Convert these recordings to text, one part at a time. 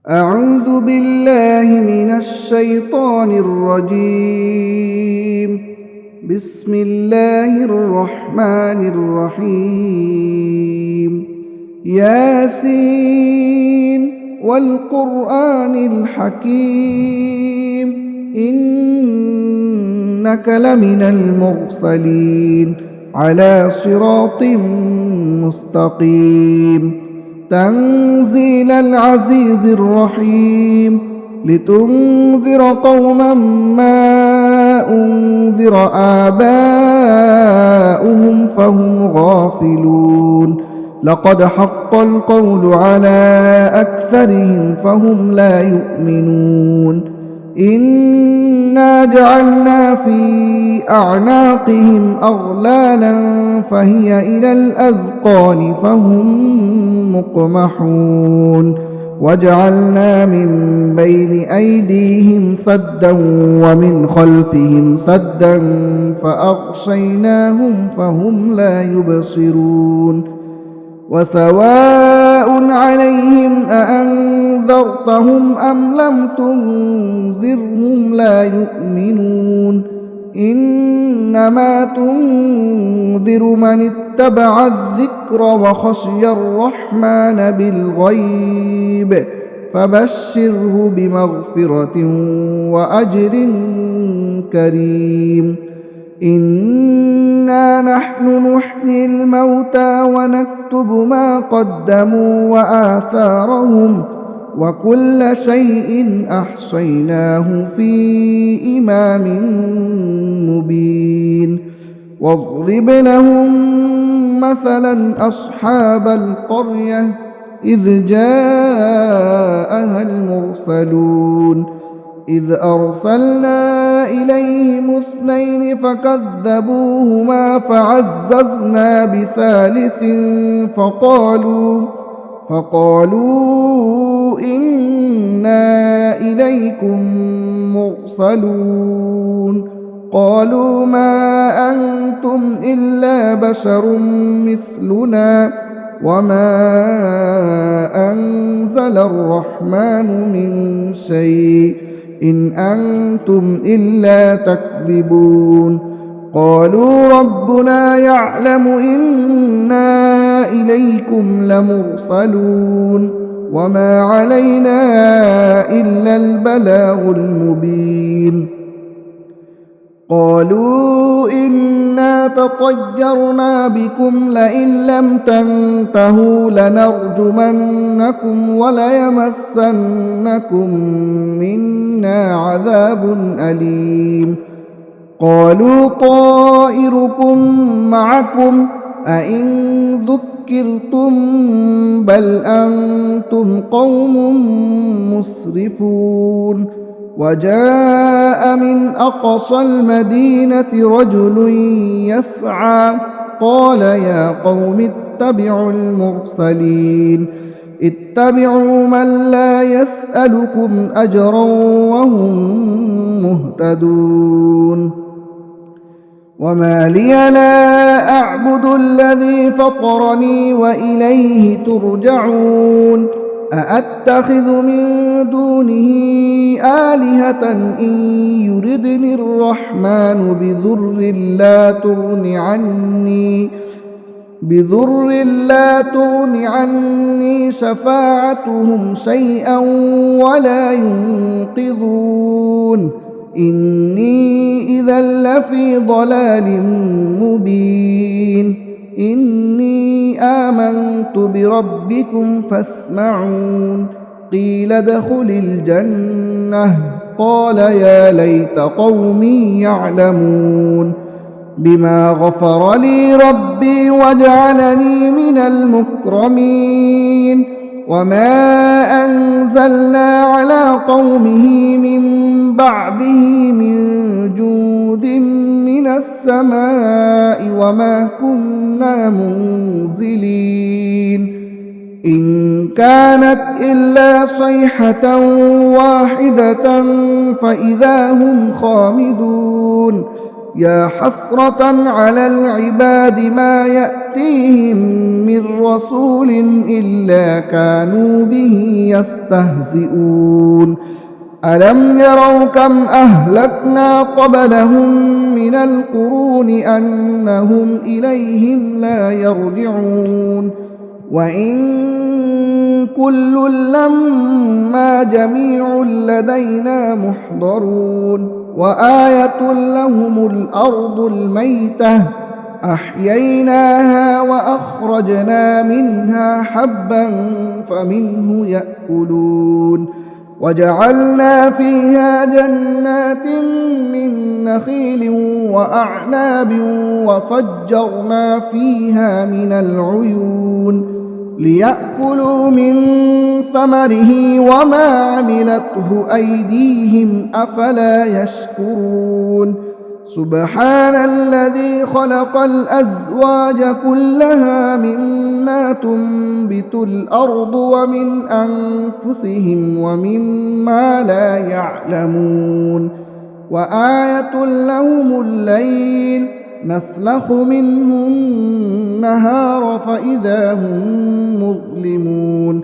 أعوذ بالله من الشيطان الرجيم. بسم الله الرحمن الرحيم. ياسين والقرآن الحكيم إنك لمن المرسلين على صراط مستقيم. تنزيل العزيز الرحيم لتنذر قوما ما أنذر آباؤهم فهم غافلون. لقد حق القول على أكثرهم فهم لا يؤمنون. إنا جعلنا في أعناقهم أغلالا فهي إلى الأذقان فهم مقمحون. وجعلنا من بين أيديهم سدا ومن خلفهم سدا فأغشيناهم فهم لا يبصرون. وسواء عليهم أأنذرتهم أم لم تنذرهم لا يؤمنون. إنما تنذر من اتبع الذكر وخشي الرحمن بالغيب فبشره بمغفرة وأجر كريم. إنا نحن نحيي الموتى ونكتب ما قدموا وآثارهم وكل شيء أحصيناه في إمام مبين. واضرب لهم مثلا أصحاب القرية إذ جاءها المرسلون إذ أرسلنا إليهم 2 فكذبوهما فعززنا بثالث فقالوا إنا إليكم مرسلون. قالوا ما أنتم إلا بشر مثلنا وما أنزل الرحمن من شيء إن أنتم إلا تكذبون. قالوا ربنا يعلم إنا إليكم لمرسلون وما علينا إلا البلاغ المبين. قالوا إنا تطيرنا بكم لئن لم تنتهوا لنرجمنكم وليمسنكم منا عذاب أليم. قالوا طائركم معكم أئن ذكرتم بل أنتم قوم مسرفون. وجاء من أقصى المدينة رجل يسعى قال يا قوم اتبعوا المرسلين اتبعوا من لا يسألكم أجرا وهم مهتدون. وما لي لا أعبد الذي فطرني وإليه ترجعون. أأتخذ من دونه آلهة إن يردني الرحمن بضر لا تغن عني شفاعتهم شيئا ولا ينقذون. إني إذا لفي ضلال مبين. إني آمنت بربكم فاسمعون. قيل ادخل الجنة قال يا ليت قومي يعلمون بما غفر لي ربي وجعلني من المكرمين. وما أنزلنا على قومه من بعده من جود من السماء وما كنا منزلين. إن كانت إلا صيحة واحدة فإذا هم خامدون. يا حسرة على العباد ما يأتيهم من رسول إلا كانوا به يستهزئون ألم يروا كم أهلكنا قبلهم من القرون أنهم إليهم لا يرجعون وإن كل لما جميع لدينا محضرون وآية لهم الأرض الميتة أحييناها وأخرجنا منها حبا فمنه يأكلون وجعلنا فيها جنات من نخيل وأعناب وفجرنا فيها من العيون ليأكلوا من ثمره وما عملته أيديهم أفلا يشكرون سبحان الذي خلق الأزواج كلها مما تنبت الأرض ومن أنفسهم ومما لا يعلمون وآية لهم الليل نسلخ منه النهار فإذا هم مظلمون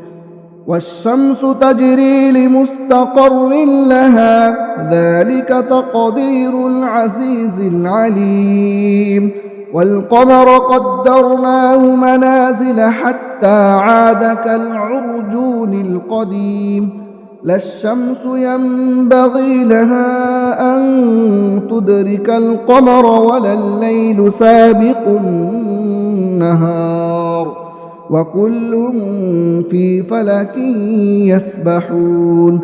والشمس تجري لمستقر لها ذلك تقدير العزيز العليم والقمر قدرناه منازل حتى عاد كالعرجون القديم لا الشمس ينبغي لها أن تدرك القمر ولا الليل سابق النهار وكل في فلك يسبحون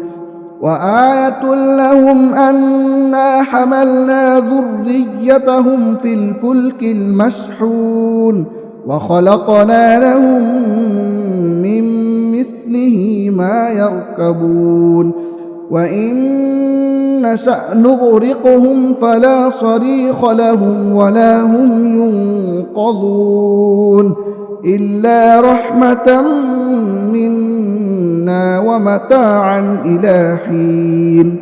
وآية لهم أنا حملنا ذريتهم في الفلك المشحون وخلقنا لهم من مثله ما يركبون وإن نشأ نغرقهم فلا صريخ لهم ولا هم ينقذون إلا رحمة منا ومتاعا إلى حين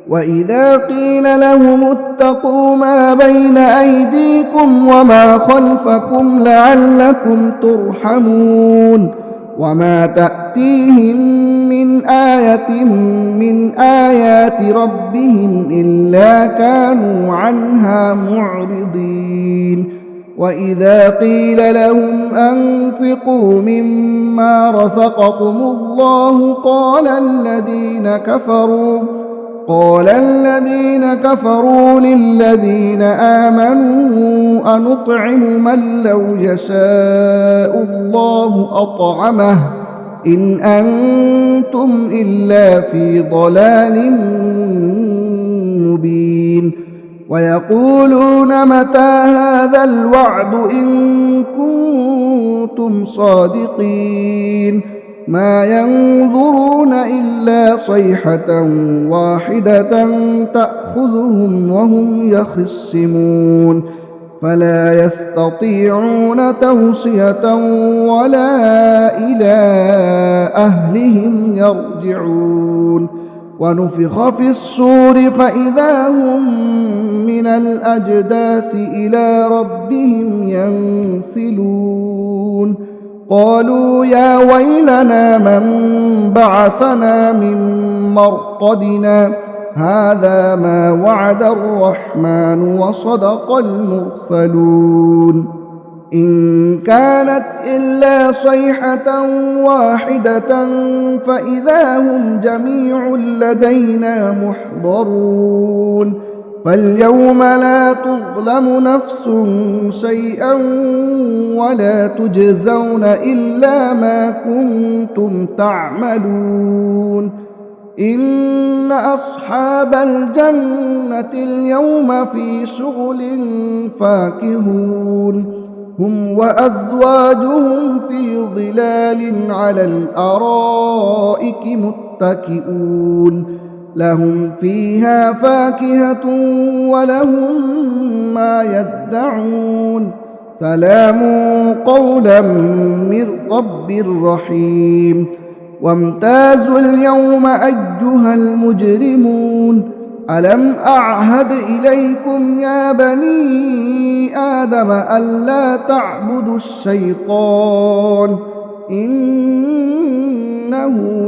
وإذا قيل لهم اتقوا ما بين أيديكم وما خلفكم لعلكم ترحمون وما تأتيهم من آية من آيات ربهم إلا كانوا عنها معرضين وإذا قيل لهم أنفقوا مما رزقكم الله قال الذين كفروا للذين آمنوا أنطعم من لو يشاء الله أطعمه إن أنتم إلا في ضلال مبين ويقولون متى هذا الوعد إن كنتم صادقين ما ينظرون إلا صيحة واحدة تأخذهم وهم يخصمون فلا يستطيعون توصية ولا إلى أهلهم يرجعون ونفخ في الصور فإذا هم من الأجداث إلى ربهم ينسلون قالوا يا ويلنا من بعثنا من مرقدنا هذا ما وعد الرحمن وصدق المرسلون إن كانت إلا صيحة واحدة فإذا هم جميع لدينا محضرون فاليوم لا تظلم نفس شيئا ولا تجزون إلا ما كنتم تعملون إن أصحاب الجنة اليوم في شغل فاكهون هم وأزواجهم في ظلال على الأرائك متكئون لهم فيها فاكهة ولهم ما يدعون سلام قولا من رب رحيم وامتازوا اليوم أيها المجرمون ألم أعهد إليكم يا بني آدم ألا تعبدوا الشيطان إنه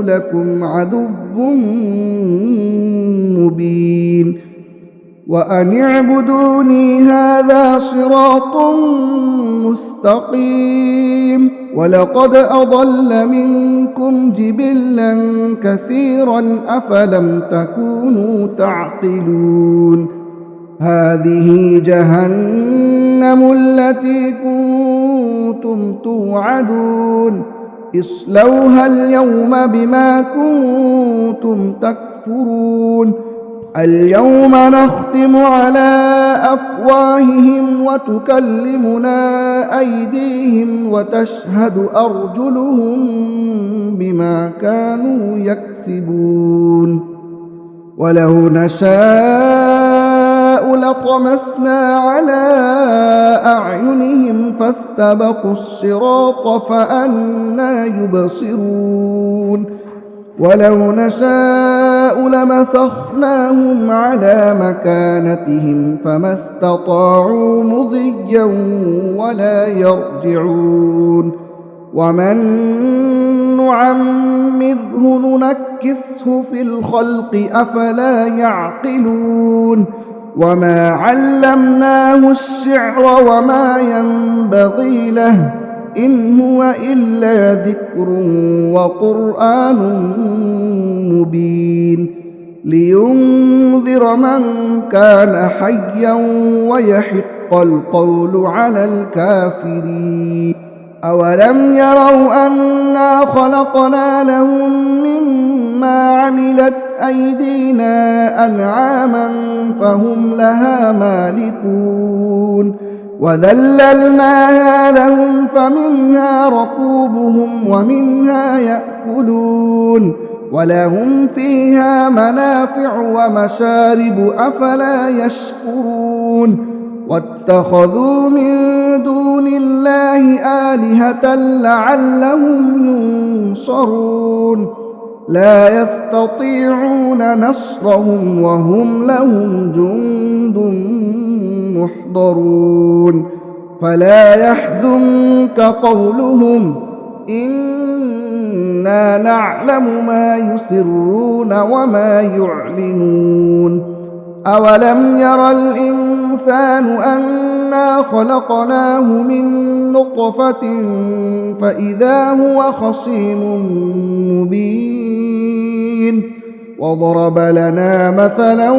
لكم عدو مبين وأن اعبدوني هذا صراط مستقيم ولقد أضل منكم جبلا كثيرا أفلم تكونوا تعقلون هذه جهنم التي كنتم توعدون اصلوها اليوم بما كنتم تكفرون اليوم نختم على أفواههم وتكلمنا أيديهم وتشهد أرجلهم بما كانوا يكسبون ولو نشاء لطمسنا على أعينهم فاستبقوا الصراط فأنى يبصرون ولو نشاء لمسخناهم على مكانتهم فما استطاعوا مضيا ولا يرجعون ومن نعمره ننكسه في الخلق أفلا يعقلون وما علمناه الشعر وما ينبغي له إن هو إلا ذكر وقرآن مبين لينذر من كان حيا ويحق القول على الكافرين أولم يروا أنا خلقنا لهم مما عملت أيدينا أنعاما فهم لها مالكون وذللناها لهم فمنها ركوبهم ومنها يأكلون ولهم فيها منافع ومشارب أفلا يشكرون واتخذوا من دون الله آلهة لعلهم ينصرون لا يستطيعون نصرهم وهم لهم جند محضرون فلا يحزنك قولهم إنا نعلم ما يسرون وما يعلنون أولم ير الإنسان أنا خلقناه من نطفة فإذا هو خصيم مبين وضرب لنا مثلا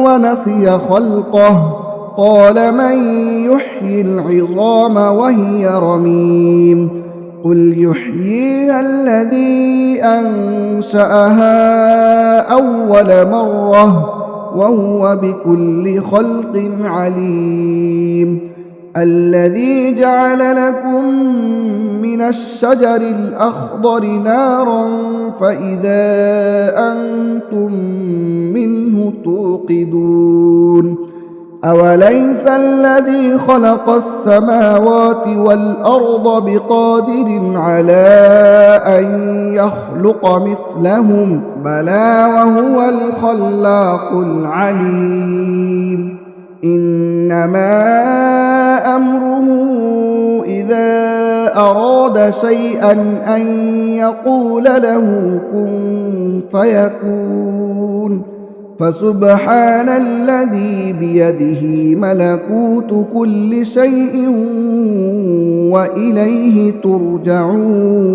ونسي خلقه قال من يحيي العظام وهي رميم قل يحييها الذي أنشأها أول مرة وهو بكل خلق عليم الذي جعل لكم من الشجر الأخضر نارا فإذا أنتم منه توقدون أوليس الذي خلق السماوات والأرض بقادر على أن يخلق مثلهم بلى وهو الخلاق العليم إنما أمره إذا أراد شيئا أن يقول له كن فيكون فسبحان الذي بيده ملكوت كل شيء وإليه ترجعون